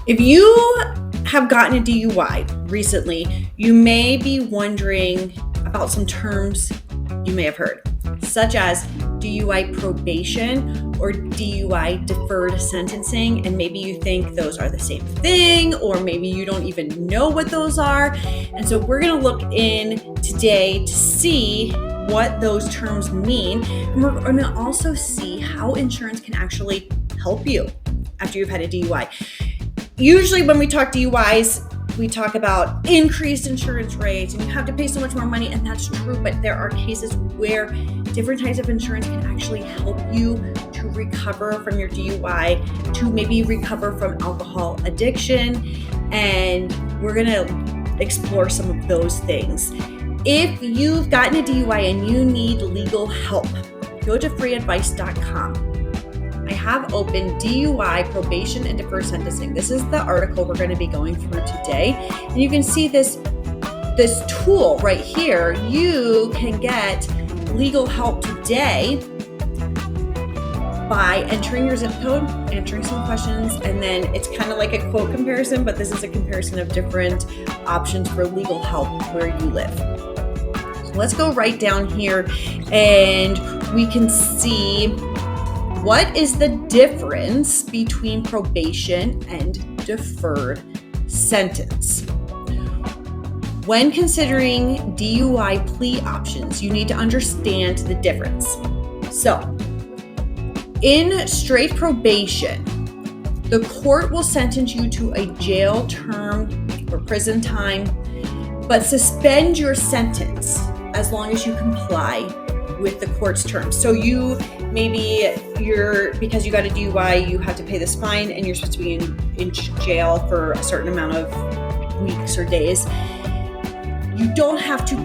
If you have gotten a DUI recently, you may be wondering about some terms you may have heard, such as DUI probation or DUI deferred sentencing, and maybe you think those are the same thing, or maybe you don't even know what those are. And so we're going to look in today to see what those terms mean, and we're going to also see how insurance can actually help you after you've had a DUI. Usually when we talk DUIs, we talk about increased insurance rates and you have to pay so much more money, and that's true, but there are cases where different types of insurance can actually help you to recover from your DUI, to maybe recover from alcohol addiction, and we're going to explore some of those things. If you've gotten a DUI and you need legal help, go to FreeAdvice.com. I have open DUI Probation and Deferred Sentencing. This is the article we're going to be going through today. And you can see this tool right here. You can get legal help today by entering your zip code, answering some questions, and then it's kind of like a quote comparison, but this is a comparison of different options for legal help where you live. So let's go right down here and we can see what is the difference between probation and deferred sentence. When considering DUI plea options, you need to understand the difference. So, in straight probation, the court will sentence you to a jail term or prison time, but suspend your sentence as long as you comply with the court's terms. So because you got a DUI, you have to pay this fine and you're supposed to be in jail for a certain amount of weeks or days. You don't have to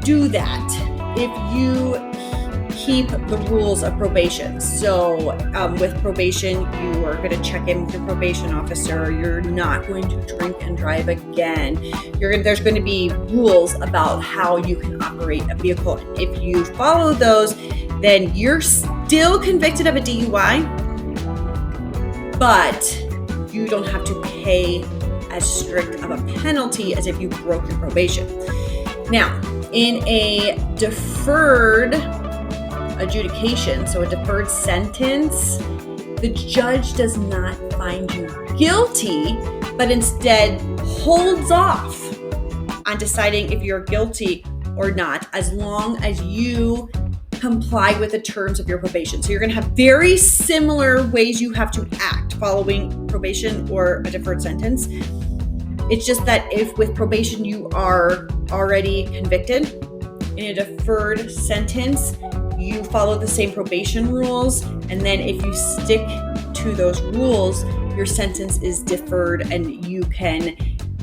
do that if you keep the rules of probation. So with probation, you are going to check in with your probation officer. You're not going to drink and drive again. There's going to be rules about how you can operate a vehicle. If you follow those, then you're still convicted of a DUI, but you don't have to pay as strict of a penalty as if you broke your probation. Now, in a deferred adjudication, so a deferred sentence, the judge does not find you guilty, but instead holds off on deciding if you're guilty or not, as long as you comply with the terms of your probation. So you're going to have very similar ways you have to act following probation or a deferred sentence. It's just that if with probation you are already convicted, in a deferred sentence, you follow the same probation rules, and then if you stick to those rules, your sentence is deferred and you can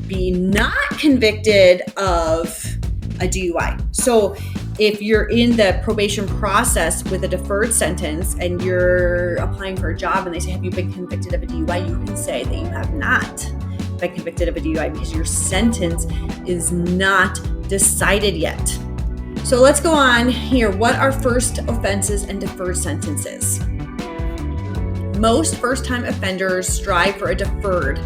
be not convicted of a DUI. So if you're in the probation process with a deferred sentence and you're applying for a job and they say, have you been convicted of a DUI? You can say that you have not been convicted of a DUI because your sentence is not decided yet. So let's go on here. What are first offenses and deferred sentences? Most first-time offenders strive for a deferred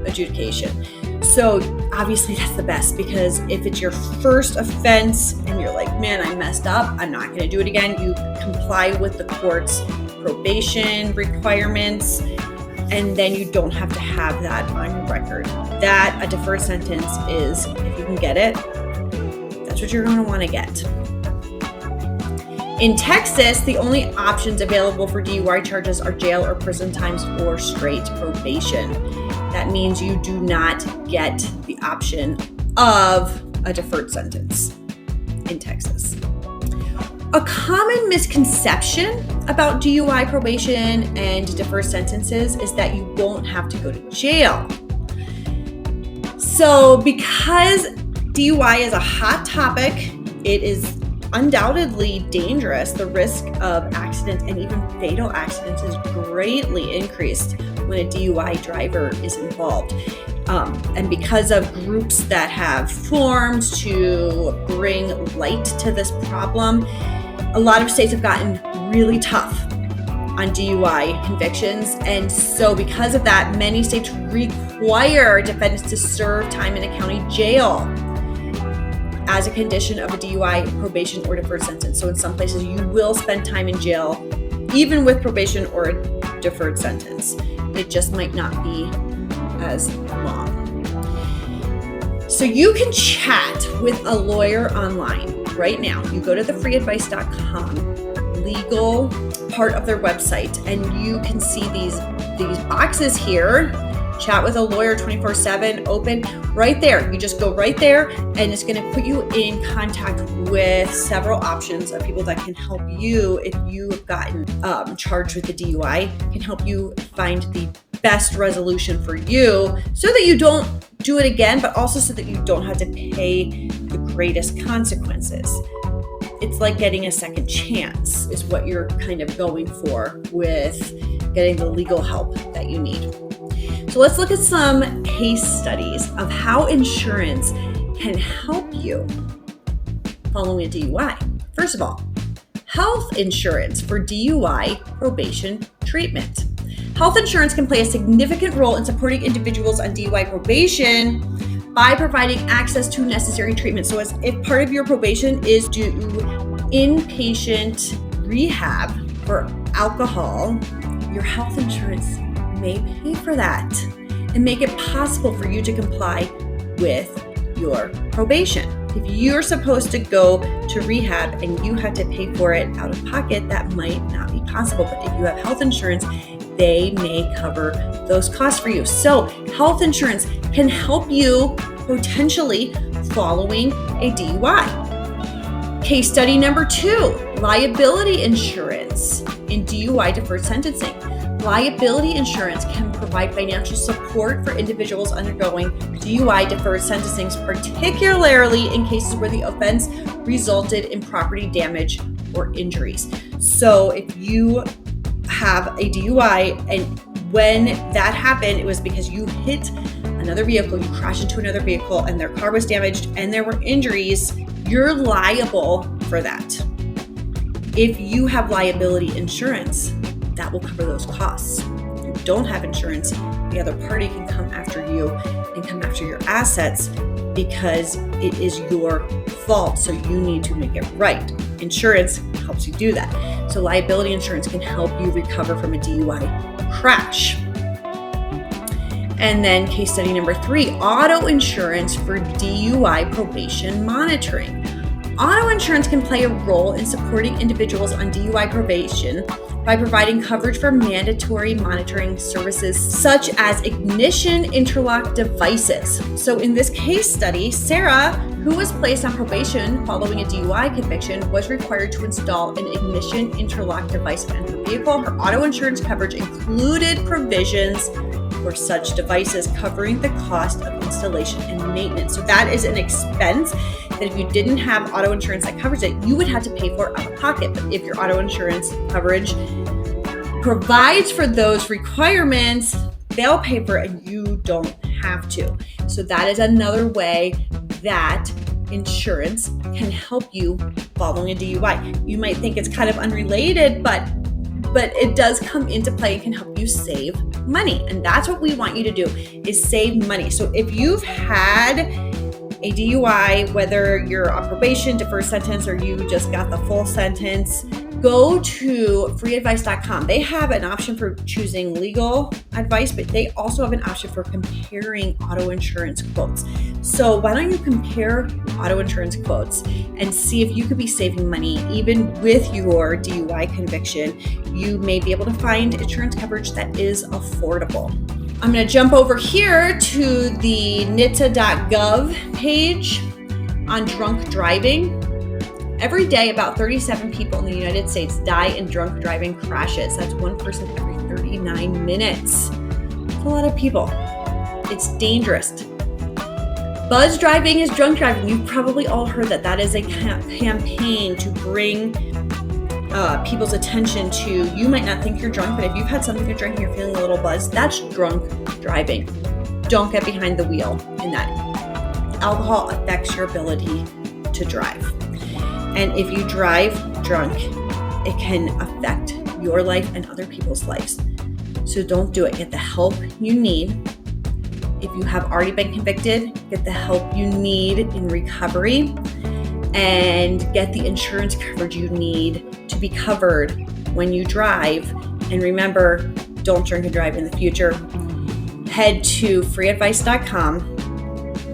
adjudication. So obviously that's the best, because if it's your first offense and you're like, man, I messed up, I'm not going to do it again, you comply with the court's probation requirements, and then you don't have to have that on your record. That a deferred sentence is, if you can get it, that's what you're going to want to get. In Texas, the only options available for DUI charges are jail or prison times or straight probation. That means you do not get the option of a deferred sentence in Texas. A common misconception about DUI probation and deferred sentences is that you won't have to go to jail. So because DUI is a hot topic, it is undoubtedly dangerous. The risk of accidents and even fatal accidents is greatly increased when a DUI driver is involved. And because of groups that have formed to bring light to this problem, a lot of states have gotten really tough on DUI convictions. And so because of that, many states require defendants to serve time in a county jail as a condition of a DUI probation or deferred sentence. So in some places you will spend time in jail even with probation or a deferred sentence. It just might not be as long. So you can chat with a lawyer online right now. You go to the FreeAdvice.com legal part of their website, and you can see these boxes here. Chat with a lawyer 24/7, open right there. You just go right there, and it's going to put you in contact with several options of people that can help you if you have gotten charged with the DUI, can help you find the best resolution for you so that you don't do it again, but also so that you don't have to pay the greatest consequences. It's like getting a second chance is what you're kind of going for with getting the legal help that you need. So let's look at some case studies of how insurance can help you following a DUI. First of all, health insurance for DUI probation treatment. Health insurance can play a significant role in supporting individuals on DUI probation by providing access to necessary treatment. So as if part of your probation is to inpatient rehab for alcohol, your health insurance may pay for that and make it possible for you to comply with your probation. If you're supposed to go to rehab and you have to pay for it out of pocket, that might not be possible. But if you have health insurance, they may cover those costs for you. So health insurance can help you potentially following a DUI. Case study number 2, liability insurance in DUI deferred sentencing. Liability insurance can provide financial support for individuals undergoing DUI deferred sentencing, particularly in cases where the offense resulted in property damage or injuries. So if you have a DUI and when that happened, it was because you hit another vehicle, you crashed into another vehicle and their car was damaged and there were injuries, you're liable for that. If you have liability insurance, that will cover those costs. If you don't have insurance, the other party can come after you and come after your assets because it is your fault, so you need to make it right. Insurance helps you do that. So liability insurance can help you recover from a DUI crash. And then case study number 3, auto insurance for DUI probation monitoring. Auto insurance can play a role in supporting individuals on DUI probation by providing coverage for mandatory monitoring services such as ignition interlock devices. So in this case study, Sarah, who was placed on probation following a DUI conviction, was required to install an ignition interlock device in her vehicle. Her auto insurance coverage included provisions for such devices covering the cost of installation and maintenance. So that is an expense that if you didn't have auto insurance that covers it, you would have to pay for out of pocket. But if your auto insurance coverage provides for those requirements, they'll pay for it and you don't have to. So that is another way that insurance can help you following a DUI. You might think it's kind of unrelated, but it does come into play and can help you save money. And that's what we want you to do, is save money. So if you've had a DUI, whether you're on probation, deferred sentence, or you just got the full sentence, go to FreeAdvice.com. They have an option for choosing legal advice, but they also have an option for comparing auto insurance quotes. So why don't you compare auto insurance quotes and see if you could be saving money even with your DUI conviction. You may be able to find insurance coverage that is affordable. I'm going to jump over here to the NHTSA.gov page on drunk driving. Every day, about 37 people in the United States die in drunk driving crashes. That's one person every 39 minutes. That's a lot of people. It's dangerous. Buzz driving is drunk driving. You've probably all heard that. That is a campaign to bring people's attention to, you might not think you're drunk, but if you've had something to drink and you're feeling a little buzzed, that's drunk driving. Don't get behind the wheel in that. Alcohol affects your ability to drive. And if you drive drunk, it can affect your life and other people's lives. So don't do it. Get the help you need. If you have already been convicted, get the help you need in recovery and get the insurance coverage you need to be covered when you drive. And remember, don't drink and drive in the future. Head to FreeAdvice.com.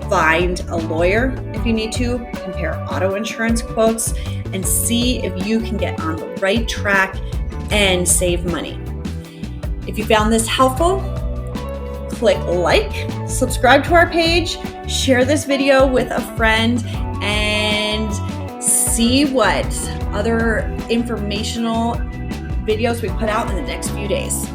Find a lawyer if you need to, compare auto insurance quotes, and see if you can get on the right track and save money. If you found this helpful, click like, subscribe to our page, share this video with a friend, and see what other informational videos we put out in the next few days.